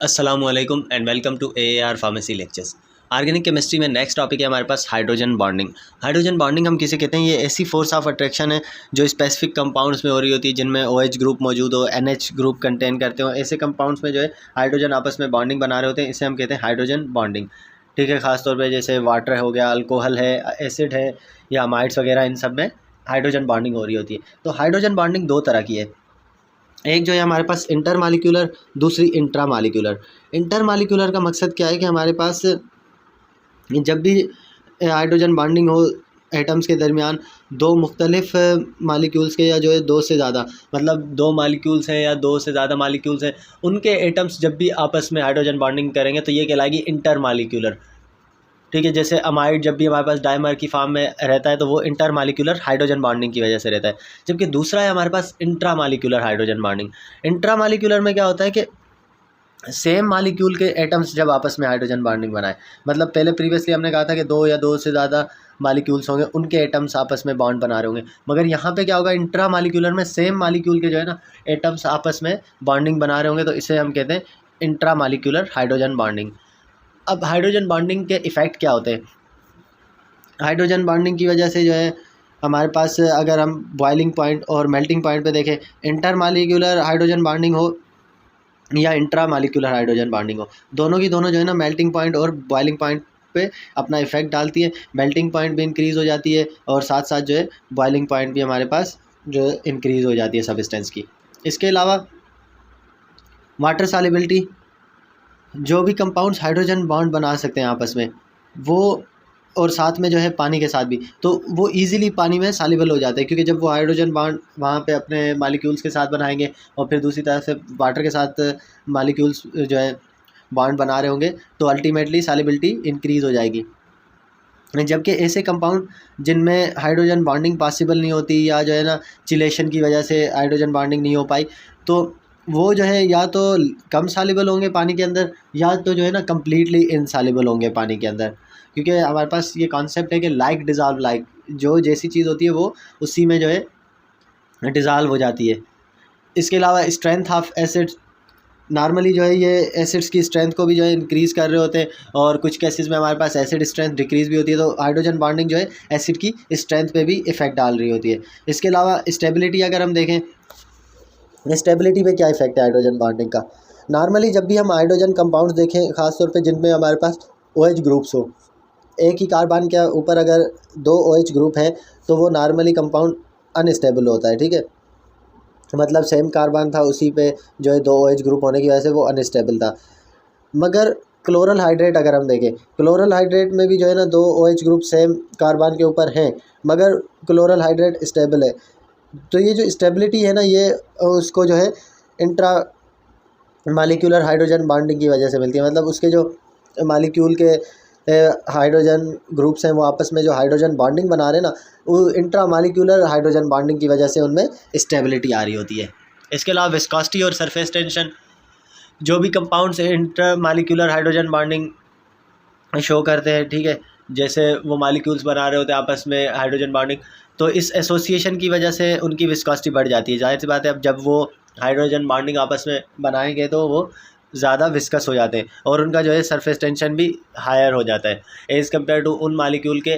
अस्सलामुअलैकुम and welcome to AAR pharmacy lectures. Organic chemistry में next topic है हमारे पास हाइड्रोजन बॉन्डिंग। हाइड्रोजन बॉन्डिंग हम किसे कहते हैं? ये ऐसी फोर्स ऑफ अट्रैक्शन है जो स्पेसिफिक कंपाउंड्स में हो रही होती है, जिनमें OH ग्रुप मौजूद हो, NH ग्रुप कंटेन करते हो। ऐसे कंपाउंड्स में जो है हाइड्रोजन आपस में बॉन्डिंग बना रहे होते हैं, इसे हम कहते हैं हाइड्रोजन बॉन्डिंग। ठीक है, खासतौर पर जैसे वाटर हो गया, अल्कोहल है, एसिड है या अमाइड्स वगैरह, इन सब में हाइड्रोजन बॉन्डिंग हो रही होती है। तो हाइड्रोजन बॉन्डिंग दो तरह की है। एक जो है हमारे पास इंटर मालिक्यूलर, दूसरी इंट्रा मालिक्यूलर। इंटर मालिक्यूलर का मकसद क्या है कि हमारे पास जब भी हाइड्रोजन बॉन्डिंग हो एटम्स के दरमियान, दो मुख्तलिफ मालिक्यूल्स के या जो है दो से ज़्यादा, मतलब दो मालिक्यूल्स हैं या दो से ज़्यादा मालिक्यूल्स हैं, उनके एटम्स जब भी आपस में हाइड्रोजन बॉन्डिंग करेंगे तो ये कहलाएगी इंटर मालिक्यूलर। ठीक है, जैसे अमाइड जब भी हमारे पास डायमर की फॉर्म में रहता है तो वो इंटर मालिक्यूलर हाइड्रोजन बॉन्डिंग की वजह से रहता है। जबकि दूसरा है हमारे पास intra molecular hydrogen bonding. Intra molecular में क्या होता है कि सेम मालिक्यूल के एटम्स जब आपस में हाइड्रोजन बॉन्डिंग बनाए, मतलब पहले प्रीवियसली हमने कहा था कि दो या दो से ज़्यादा मालिक्यूल्स होंगे, उनके एटम्स आपस में बॉन्ड बना रहे होंगे, मगर यहाँ पे क्या होगा, इंट्रा मालिक्यूलर में सेम मालिक्यूल के जो है ना एटम्स आपस में बॉन्डिंग बना रहे होंगे, तो इसे हम कहते हैं इंट्रा मालिक्यूलर हाइड्रोजन बॉन्डिंग। अब हाइड्रोजन बॉन्डिंग के इफ़ेक्ट क्या होते हैं? हाइड्रोजन बॉन्डिंग की वजह से जो है हमारे पास, अगर हम बॉइलिंग पॉइंट और मेल्टिंग पॉइंट पे देखें, इंटर मालिक्यूलर हाइड्रोजन बॉन्डिंग हो या इंट्रा मालिक्यूलर हाइड्रोजन बॉन्डिंग हो, दोनों की दोनों जो है ना मेल्टिंग पॉइंट और बॉइलिंग पॉइंट पे अपना इफेक्ट डालती है। मेल्टिंग पॉइंट भी इंक्रीज़ हो जाती है और साथ साथ जो है बॉइलिंग पॉइंट भी हमारे पास जो है इंक्रीज़ हो जाती है सब्सटेंस की। इसके अलावा वाटर सॉल्युबिलिटी, जो भी कंपाउंड्स हाइड्रोजन बॉन्ड बना सकते हैं आपस में, वो और साथ में जो है पानी के साथ भी, तो वो इजीली पानी में सॉल्युबल हो जाते हैं, क्योंकि जब वो हाइड्रोजन बॉन्ड वहाँ पे अपने मालिक्यूल्स के साथ बनाएंगे और फिर दूसरी तरफ से वाटर के साथ मालिक्यूल्स जो है बॉन्ड बना रहे होंगे, तो अल्टीमेटली सॉल्युबिलिटी इंक्रीज़ हो जाएगी। जबकि ऐसे कंपाउंड जिनमें हाइड्रोजन बॉन्डिंग पॉसिबल नहीं होती, या जो है ना चिलेशन की वजह से हाइड्रोजन बॉन्डिंग नहीं हो पाई, तो वो जो है या तो कम सॉल्युबल होंगे पानी के अंदर, या तो जो है ना कम्प्लीटली इनसॉल्युबल होंगे पानी के अंदर। क्योंकि हमारे पास ये कॉन्सेप्ट है कि लाइक डिज़ॉल्व लाइक, जो जैसी चीज़ होती है वो उसी में जो है डिज़ॉल्व हो जाती है। इसके अलावा स्ट्रेंथ ऑफ एसिड्स, नॉर्मली जो है ये एसिड्स की स्ट्रेंथ को भी जो है इंक्रीज़ कर रहे होते हैं, और कुछ केसेस में हमारे पास एसिड स्ट्रेंथ डिक्रीज़ भी होती है, तो हाइड्रोजन बॉन्डिंग जो है एसिड की स्ट्रेंथ पे भी इफेक्ट डाल रही होती है। इसके अलावा स्टेबिलिटी, अगर हम देखें स्टेबिलिटी पे क्या इफेक्ट है हाइड्रोजन बॉन्डिंग का? नॉर्मली जब भी हम हाइड्रोजन कंपाउंड्स देखें, ख़ासतौर पे जिनमें हमारे पास OH ग्रुप्स हो, एक ही कार्बन के ऊपर अगर दो OH ग्रुप है तो वो नॉर्मली कंपाउंड अनस्टेबल होता है। ठीक है, मतलब सेम कार्बन था, उसी पे जो है दो OH ग्रुप होने की वजह से वो अनस्टेबल था। मगर क्लोरल हाइड्रेट अगर हम देखें, क्लोरल हाइड्रेट में भी जो है ना दो OH ग्रुप सेम कार्बन के ऊपर हैं, मगर क्लोरल हाइड्रेट स्टेबल है। तो ये जो स्टेबिलिटी है ना, ये उसको जो है इंट्रा मालिक्यूलर हाइड्रोजन बॉन्डिंग की वजह से मिलती है। मतलब उसके जो मालिक्यूल के हाइड्रोजन ग्रुप्स हैं, वो आपस में जो हाइड्रोजन बॉन्डिंग बना रहे हैं ना, वो इंट्रा मालिक्यूलर हाइड्रोजन बॉन्डिंग की वजह से उनमें स्टेबिलिटी आ रही होती है। इसके अलावा विस्कोसिटी और सरफेस टेंशन, जो भी compounds intra molecular hydrogen bonding show करते हैं, ठीक है, जैसे वो मालिक्यूल्स बना रहे होते हैं आपस में हाइड्रोजन बॉन्डिंग, तो इस एसोसिएशन की वजह से उनकी विस्कोसिटी बढ़ जाती है। जाहिर सी बात है, अब जब वो हाइड्रोजन बॉन्डिंग आपस में बनाएंगे तो वो ज़्यादा विस्कस हो जाते हैं और उनका जो है सरफेस टेंशन भी हायर हो जाता है एज़ कम्पेयर टू उन मालिक्यूल के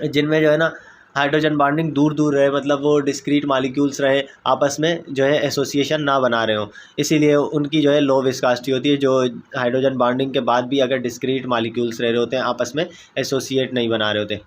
जिनमें जो है ना हाइड्रोजन बॉन्डिंग दूर दूर रहे, मतलब वो डिस्क्रीट मालिक्यूल्स रहे, आपस में जो है एसोसिएशन ना बना रहे हो, इसीलिए उनकी जो है लो विस्कोसिटी होती है। जो हाइड्रोजन बॉन्डिंग के बाद भी अगर डिस्क्रीट मालिक्यूल्स रह रहे होते हैं, आपस में एसोसिएट नहीं बना रहे होते।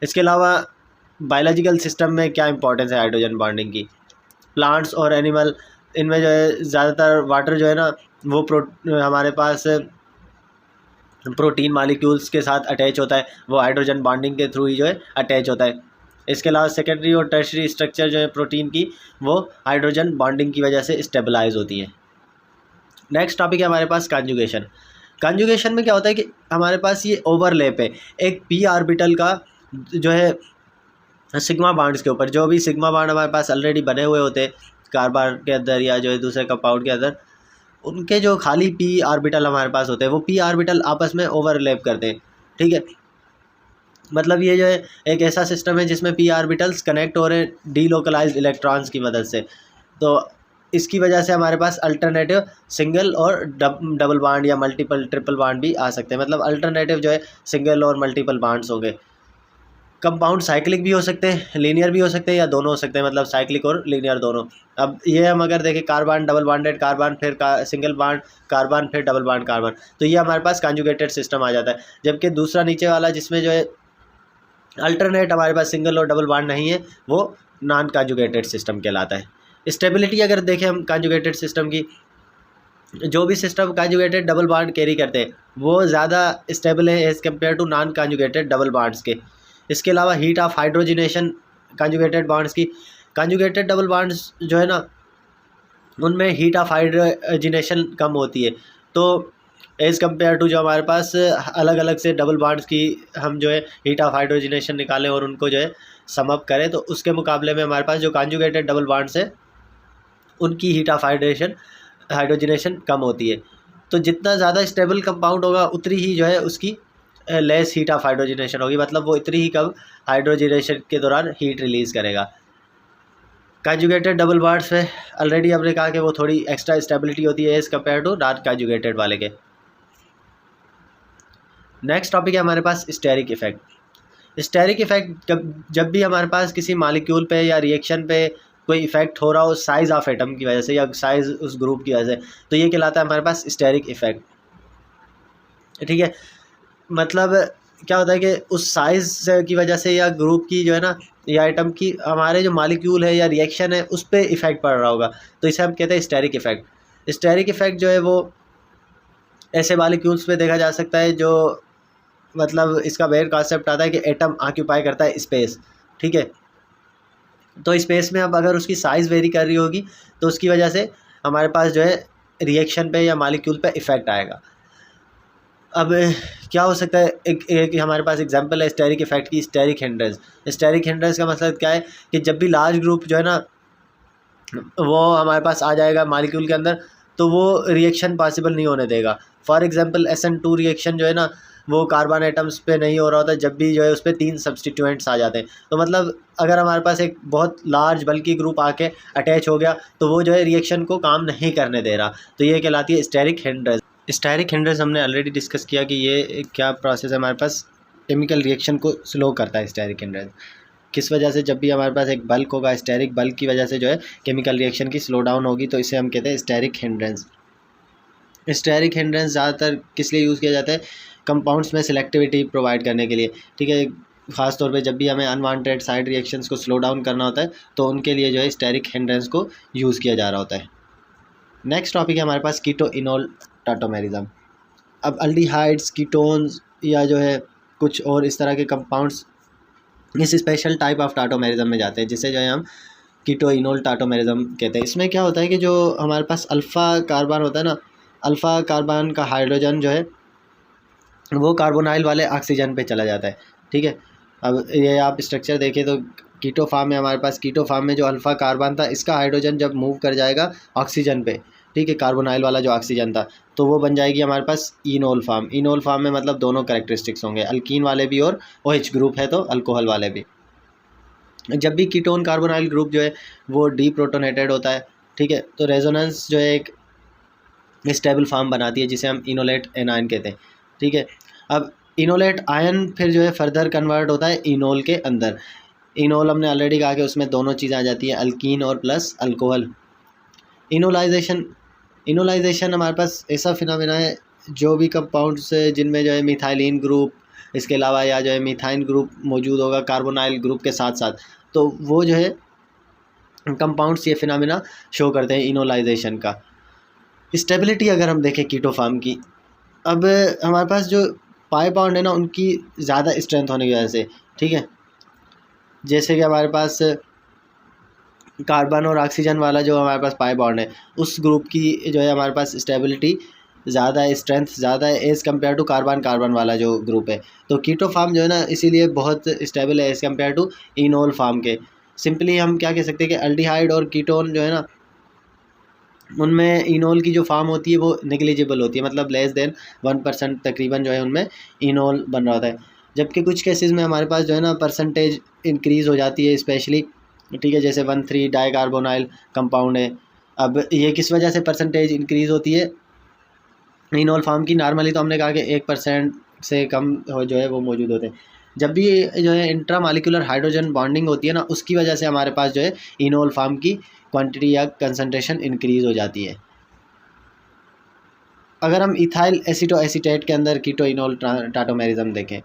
इसके अलावा बायोलॉजिकल सिस्टम में क्या इंपॉर्टेंस है हाइड्रोजन बॉन्डिंग की? प्लांट्स और एनिमल, इनमें जो है ज़्यादातर वाटर जो है ना वो हमारे पास प्रोटीन मालिक्यूल्स के साथ अटैच होता है, वो हाइड्रोजन बॉन्डिंग के थ्रू ही जो है अटैच होता है। इसके अलावा सेकेंडरी और टर्शरी स्ट्रक्चर जो है प्रोटीन की, वो हाइड्रोजन बॉन्डिंग की वजह से स्टेबलाइज होती हैं। नेक्स्ट टॉपिक है हमारे पास कॉन्जुगेशन। कॉन्जुगेशन में क्या होता है कि हमारे पास ये ओवरलैप है एक p ऑर्बिटल का जो है सिग्मा बॉन्ड्स के ऊपर। जो भी सिग्मा बॉन्ड हमारे पास ऑलरेडी बने हुए होते हैं कार्बन के अंदर या जो है दूसरे कंपाउंड के अंदर, उनके जो खाली p ऑर्बिटल हमारे पास होते हैं, वो p ऑर्बिटल आपस में ओवरलैप करते हैं। ठीक है, मतलब ये जो है एक ऐसा सिस्टम है जिसमें p ऑर्बिटल्स कनेक्ट हो रहे हैं डीलोकलाइज्ड इलेक्ट्रॉन्स की मदद से। तो इसकी वजह से हमारे पास अल्टरनेटिव सिंगल और डबल बॉन्ड या मल्टीपल ट्रिपल बॉन्ड भी आ सकते हैं। मतलब अल्टरनेटिव जो है सिंगल और मल्टीपल बॉन्ड्स हो गए। कंपाउंड साइक्लिक भी हो सकते हैं, लीनियर भी हो सकते हैं, या दोनों हो सकते हैं, मतलब साइक्लिक और लीनियर दोनों। अब ये हम अगर देखें कार्बन डबल बॉन्डेड कार्बन, फिर सिंगल बॉन्ड कार्बन, फिर डबल बॉन्ड कार्बन, तो ये हमारे पास कॉन्जुगेटेड सिस्टम आ जाता है। जबकि दूसरा नीचे वाला जिसमें जो है अल्टरनेट हमारे पास सिंगल और डबल बॉन्ड नहीं है, वो नॉन कॉन्जुगेटेड सिस्टम कहलाता है। स्टेबिलिटी अगर देखें हम कॉन्जुगेटेड सिस्टम की, जो भी system conjugated double bond carry करते हैं वो ज़्यादा स्टेबल है as compare to non conjugated double bonds के। इसके अलावा heat of hydrogenation conjugated bonds की, कॉन्जुगेटेड डबल बॉन्ड्स जो है ना उनमें हीट ऑफ हाइड्रोजिनेशन कम होती है। तो एज़ कम्पेयर टू जो हमारे पास अलग अलग से डबल बॉन्ड्स की हम जो है हीट ऑफ हाइड्रोजिनेशन निकालें और उनको जो है सम अप करें, तो उसके मुकाबले में हमारे पास जो कॉन्जुगेटेड डबल बॉन्ड्स है उनकी हीट ऑफ हाइड्रोजिनेशन कम होती है। तो जितना ज़्यादा स्टेबल कंपाउंड होगा उतनी ही जो है उसकी लेस हीट ऑफ हाइड्रोजिनेशन होगी, मतलब वो इतनी ही कम हाइड्रोजिनेशन के दौरान हीट रिलीज़ करेगा। कॉन्जुगेटेड डबल बॉन्ड्स में ऑलरेडी हमने कहा कि वो थोड़ी एक्स्ट्रा स्टेबिलिटी होती है as compare to non conjugated वाले के। नेक्स्ट टॉपिक है हमारे पास स्टेरिक इफेक्ट। स्टेरिक इफेक्ट जब भी हमारे पास किसी मॉलिक्यूल पे या रिएक्शन पे कोई इफेक्ट हो रहा हो साइज़ ऑफ एटम की वजह से या साइज़ उस ग्रुप की वजह से, तो ये कहलाता है हमारे पास स्टेरिक इफेक्ट। ठीक है, मतलब क्या होता है कि उस साइज़ की वजह से या ग्रुप की जो है ना या आइटम की हमारे जो मॉलिक्यूल है या रिएक्शन है उस पर इफ़ेक्ट पड़ रहा होगा, तो इसे हम कहते हैं स्टेरिक इफेक्ट। स्टेरिक इफेक्ट जो है वो ऐसे मॉलिक्यूल्स पे देखा जा सकता है जो, मतलब इसका मेन कॉन्सेप्ट आता है कि एटम ऑक्यूपाई करता है स्पेस। ठीक है, तो स्पेस में अब अगर उसकी साइज़ वेरी कर रही होगी तो उसकी वजह से हमारे पास जो है रिएक्शन पे या मॉलिक्यूल पे इफ़ेक्ट आएगा। अब क्या हो सकता है, एक हमारे पास एग्जांपल है स्टेरिक इफेक्ट की, स्टेरिक हिंड्रेंस। स्टेरिक हिंड्रेंस का मतलब क्या है कि जब भी लार्ज ग्रुप जो है ना वो हमारे पास आ जाएगा मॉलिक्यूल के अंदर, तो वो रिएक्शन पॉसिबल नहीं होने देगा। फॉर एग्जांपल SN2 रिएक्शन जो है ना वो कार्बन एटम्स पे नहीं हो रहा होता जब भी जो है उस पर 3 सब्सटीट्यूएंट्स आ जाते हैं। तो मतलब अगर हमारे पास एक बहुत लार्ज बल्कि ग्रुप आके अटैच हो गया तो वो जो है रिएक्शन को काम नहीं करने दे रहा, तो ये कहलाती है स्टेरिक हिंड्रेंस। स्टेरिक हिंड्रेंस हमने ऑलरेडी डिस्कस किया कि ये क्या प्रोसेस है, हमारे पास केमिकल रिएक्शन को स्लो करता है स्टेरिक हिंड्रेंस। किस वजह से, जब भी हमारे पास एक बल्क होगा स्टेरिक बल्क की वजह से जो है केमिकल रिएक्शन की स्लो डाउन होगी, तो इसे हम कहते हैं स्टेरिक हिंड्रेंस। स्टेरिक हिंड्रेंस ज़्यादातर किस लिए यूज़ किया जाता है, कंपाउंड्स में सिलेक्टिविटी प्रोवाइड करने के लिए। ठीक है, ख़ास तौर पे जब भी हमें अनवांटेड साइड रिएक्शंस को स्लो डाउन करना होता है तो उनके लिए जो है स्टेरिक हिंड्रेंस को यूज़ किया जा रहा होता है। नेक्स्ट टॉपिक है हमारे पास कीटो इनोल टाटोमेरिज्म। अब अल्डिहाइड्स, कीटोन्स या जो है कुछ और इस तरह के कंपाउंड्स इस स्पेशल टाइप ऑफ टाटोमेरिज्म में जाते हैं जिसे जो है हम कीटो इनोल टाटोमेरिज्म कहते हैं। इसमें क्या होता है कि जो हमारे पास अल्फ़ा कार्बन होता है ना, अल्फ़ा कार्बन का हाइड्रोजन जो है वो कार्बोनाइल वाले ऑक्सीजन पे चला जाता है। ठीक है, अब ये आप स्ट्रक्चर देखें तो कीटो फार्म में हमारे पास, कीटो फार्म में जो अल्फ़ा कार्बन था इसका हाइड्रोजन जब मूव कर जाएगा ऑक्सीजन पे, ठीक है, कार्बोनाइल वाला जो ऑक्सीजन था, तो वो बन जाएगी हमारे पास इनोल फार्म। इनोल फार्म में मतलब दोनों कैरेक्टरिस्टिक्स होंगे, अल्कीन वाले भी और OH ग्रुप है तो अल्कोहल वाले भी। जब भी कीटोन कार्बोनाइल ग्रुप जो है वो डीप्रोटोनेटेड होता है, ठीक है, तो रेजोनेंस जो है एक स्टेबल फार्म बनाती है जिसे हम इनोलेट एनायन कहते हैं। ठीक है, अब इनोलेट आयन फिर जो है फर्दर कन्वर्ट होता है इनोल के अंदर। इनोल हमने ऑलरेडी कहा कि उसमें दोनों चीज़ें आ जाती है, अल्कीन और प्लस अल्कोहल। इनोलाइजेशन हमारे पास ऐसा फिनोमेना है जो भी कंपाउंड्स जिनमें जो है मिथाइलिन ग्रुप, इसके अलावा या जो है मिथाइन ग्रुप मौजूद होगा कार्बोनाइल ग्रुप के साथ साथ, तो वो जो है कंपाउंड्स ये फिनोमेना शो करते हैं इनोलाइजेशन का। स्टेबिलिटी अगर हम देखें कीटो फार्म की, अब हमारे पास जो पाई बॉन्ड है ना उनकी ज़्यादा स्ट्रेंथ होने की वजह से, ठीक है, जैसे कि हमारे पास कार्बन और ऑक्सीजन वाला जो हमारे पास पाई बॉन्ड है उस ग्रुप की जो है हमारे पास स्टेबिलिटी ज़्यादा है, स्ट्रेंथ ज़्यादा है एज़ कम्पेयर टू कार्बन वाला जो ग्रुप है। तो कीटो फार्म जो है ना इसीलिए बहुत स्टेबल है as compare to enol form के। सिंपली हम क्या कह सकते हैं कि अल्डिहाइड और कीटोन जो है ना उनमें इनोल की जो फार्म होती है वो नेग्लिजिबल होती है, मतलब लेस देन 1% तकरीबन जो है उनमें इनोल बन रहा होता है। जबकि कुछ केसेस में हमारे पास जो है ना परसेंटेज इंक्रीज़ हो जाती है स्पेशली, ठीक है, जैसे 1,3 डाइकार्बोनाइल कंपाउंड है। अब ये किस वजह से परसेंटेज इंक्रीज़ होती है इनोल फार्म की? नॉर्मली तो हमने कहा कि 1% से कम हो जो है वो मौजूद होते हैं। जब भी जो है इंट्रामॉलिक्यूलर हाइड्रोजन बॉन्डिंग होती है ना, उसकी वजह से हमारे पास जो है इनोल फार्म की क्वांटिटी या कंसंट्रेशन इंक्रीज़ हो जाती है। अगर हम इथाइल एसीटोएसीटेट के अंदर कीटो इनोल टाटोमेरिज्म देखें,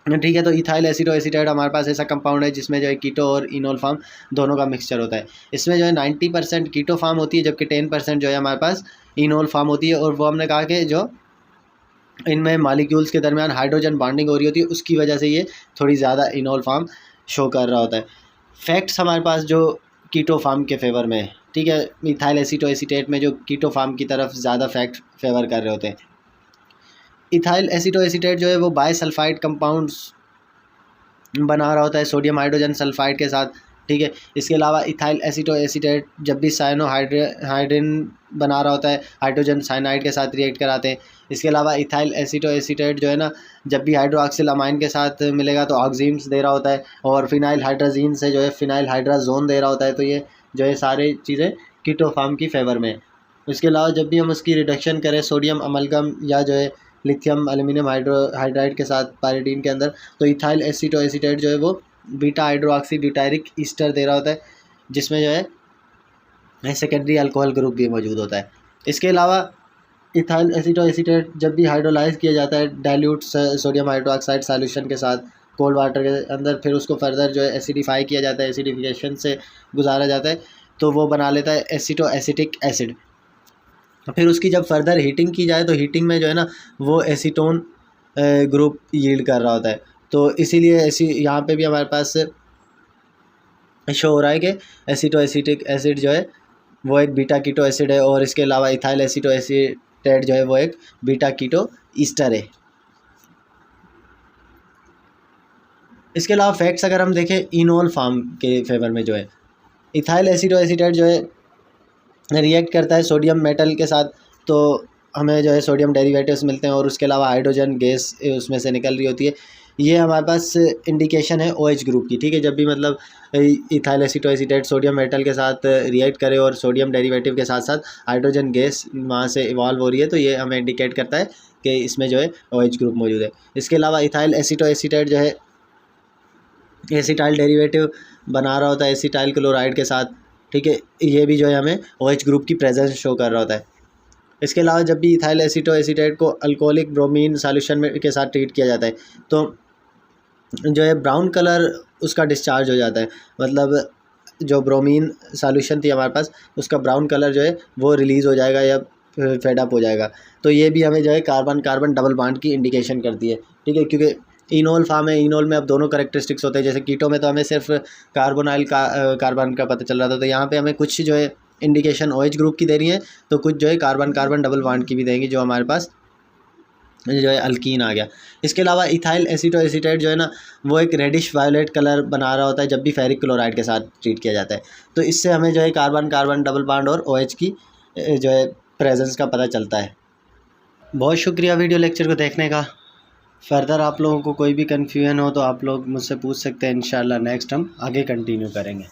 ठीक है, तो इथाइल एसीटोएसीटेट हमारे पास ऐसा कंपाउंड है जिसमें जो है कीटो और इनोल फार्म दोनों का मिक्सचर होता है। इसमें जो है 90% कीटो फार्म होती है, जबकि 10% जो है हमारे पास इनोल फार्म होती है। और वो हमने कहा कि जो इनमें मॉलिक्यूल्स के दरमियान हाइड्रोजन बॉन्डिंग हो रही होती है, उसकी वजह से ये थोड़ी ज़्यादा इनोल फार्म शो कर रहा होता है। फैक्ट्स हमारे पास जो कीटो फार्म के फेवर में है, ठीक है, इथाइल एसीटोएसीटेट में जो कीटो फार्म की तरफ ज़्यादा फैक्ट फेवर कर रहे होते हैं। इथाइल एसीटोएसीटेट जो है वो बायसल्फाइड कंपाउंड्स बना रहा होता है सोडियम हाइड्रोजन सल्फाइड के साथ, ठीक है। इसके अलावा इथाइल एसीटोएसीटेट जब भी साइनोहाइड्रिन बना रहा होता है, हाइड्रोजन साइनाइड के साथ रिएक्ट कराते हैं। इसके अलावा इथाइल एसीटोएसीटेट जो है ना, जब भी हाइड्रोक्सिल अमाइन के साथ मिलेगा तो ऑक्सीम्स दे रहा होता है, और फिनाइल हाइड्राजीन से जो है फिनाइल हाइड्राजोन दे रहा होता है। तो ये जो है सारी चीज़ें कीटो फार्म की फेवर में है। इसके अलावा जब भी हम उसकी रिडक्शन करें सोडियम अमलगम या जो है लिथियम एल्यूमिनियम हाइड्राइड के साथ पायरिडीन के अंदर, तो इथाइल एसीटोएसीटेट जो है वो बीटा हाइड्रोक्सी ब्यूटायरिक ईस्टर दे रहा होता है, जिसमें जो है सेकेंडरी अल्कोहल ग्रुप भी मौजूद होता है। इसके अलावा इथाइल एसीटोएसीटेट जब भी हाइड्रोलाइज किया जाता है डाइल्यूट सोडियम हाइड्रोक्साइड सॉल्यूशन के साथ कोल्ड वाटर के अंदर, फिर उसको फर्दर जो है एसिडिफाई किया जाता है, एसिडिफिकेशन से गुजारा जाता है, तो वो बना लेता है एसीटोएसिटिक एसिड। फिर उसकी जब फर्दर हीटिंग की जाए तो हीटिंग में जो है ना वो एसीटोन ग्रुप यील्ड कर रहा होता है। तो इसीलिए ऐसी यहाँ पे भी हमारे पास शो हो रहा है कि एसीटोएसिटिक एसिड जो है वो एक बीटा कीटो एसिड है, और इसके अलावा इथाइल एसीटोएसीटेट जो है वो एक बीटा कीटो ईस्टर है। इसके अलावा फैक्ट्स अगर हम देखें इनोल फार्म के फेवर में, जो है इथाइल एसीटोएसीटेट जो है रिएक्ट करता है सोडियम मेटल के साथ, तो हमें जो है सोडियम डेरिवेटिव्स मिलते हैं, और उसके अलावा हाइड्रोजन गैस उसमें से निकल रही होती है। ये हमारे पास इंडिकेशन है OH ग्रुप की, ठीक है। जब भी मतलब इथाइल एसीटोएसीटेट सोडियम मेटल के साथ रिएक्ट करे और सोडियम डेरिवेटिव के साथ साथ हाइड्रोजन गैस वहाँ से इवॉल्व हो रही है, तो ये हमें इंडिकेट करता है कि इसमें जो है OH ग्रुप मौजूद है। इसके अलावा इथाइल एसीटोएसीटेट जो है एसिटाइल डेरिवेटिव बना रहा होता है एसिटाइल क्लोराइड के साथ, ठीक है। ये भी जो है हमें OH ग्रुप की प्रेजेंस शो कर रहा होता है। इसके अलावा जब भी इथाइल एसीटोएसीटेट को अल्कोहलिक ब्रोमीन सॉल्यूशन में के साथ ट्रीट किया जाता है, तो जो है ब्राउन कलर उसका डिस्चार्ज हो जाता है, मतलब जो ब्रोमीन सॉल्यूशन थी हमारे पास उसका ब्राउन कलर जो है वो रिलीज़ हो जाएगा या फेड अप हो जाएगा। तो ये भी हमें जो है कार्बन कार्बन डबल बॉन्ड की इंडिकेशन करती है, ठीक है। क्योंकि इनोल फार्म है, इनोल में अब दोनों कैरेक्टरिस्टिक्स होते हैं। जैसे कीटो में तो हमें सिर्फ कार्बोनाइल कार्बन का पता चल रहा था, तो यहाँ पे हमें कुछ जो है इंडिकेशन OH ग्रुप की दे रही है, तो कुछ जो है कार्बन कार्बन डबल बॉन्ड की भी देंगी, जो हमारे पास जो है अल्कीन आ गया। इसके अलावा इथाइल एसीटोएसीटेट जो है ना वो एक रेडिश वायलेट कलर बना रहा होता है जब भी फेरिक क्लोराइड के साथ ट्रीट किया जाता है। तो इससे हमें जो है कार्बन कार्बन डबल बॉन्ड और OH की जो है प्रेजेंस का पता चलता है। बहुत शुक्रिया वीडियो लेक्चर को देखने का। फर्दर आप लोगों को कोई भी कन्फ्यूजन हो तो आप लोग मुझसे पूछ सकते हैं, इंशाल्लाह नेक्स्ट हम आगे कंटिन्यू करेंगे।